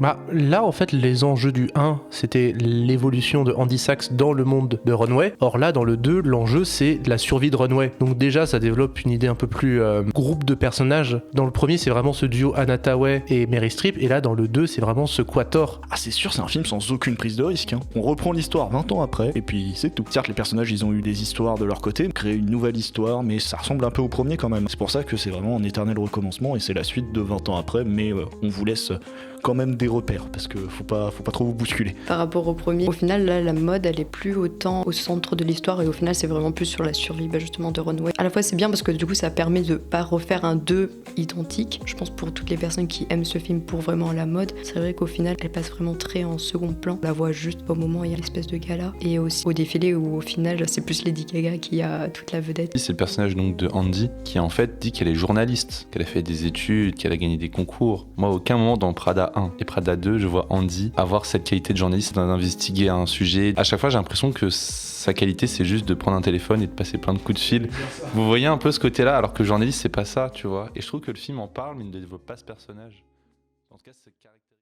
Bah, là, en fait, les enjeux du 1, c'était l'évolution de Andy Sachs dans le monde de Runway. Or là, dans le 2, l'enjeu, c'est la survie de Runway. Donc déjà, ça développe une idée un peu plus groupe de personnages. Dans le premier, c'est vraiment ce duo Anna Thaoué et Mary Streep. Et là, dans le 2, c'est vraiment ce quator. Ah, c'est sûr, c'est un film sans aucune prise de risque. Hein. On reprend l'histoire 20 ans après, et puis c'est tout. Certes, les personnages, ils ont eu des histoires de leur côté, créer une nouvelle histoire, mais ça ressemble un peu au premier quand même. C'est pour ça que c'est vraiment un éternel recommencement, et c'est la suite de 20 ans après, mais on vous laisse quand même des repères, parce que faut pas trop vous bousculer. Par rapport au premier, au final, là, la mode, elle est plus autant au centre de l'histoire, et au final, c'est vraiment plus sur la survie, justement, de Runway. À la fois, c'est bien parce que du coup, ça permet de pas refaire un 2 identique. Je pense pour toutes les personnes qui aiment ce film pour vraiment la mode, c'est vrai qu'au final, elle passe vraiment très en second plan. On la voit juste au moment où il y a l'espèce de gala, et aussi au défilé où au final, c'est plus Lady Gaga qui a toute la vedette. C'est le personnage donc de Andy qui en fait dit qu'elle est journaliste, qu'elle a fait des études, qu'elle a gagné des concours. Moi, à aucun moment dans Prada 1 et Prada 2, je vois Andy avoir cette qualité de journaliste, d'investiguer un sujet. À chaque fois, j'ai l'impression que sa qualité, c'est juste de prendre un téléphone et de passer plein de coups de fil. Vous voyez un peu ce côté-là, alors que journaliste, c'est pas ça, tu vois. Et je trouve que le film en parle, mais ne développe pas ce personnage. En tout cas, c'est caractéristique.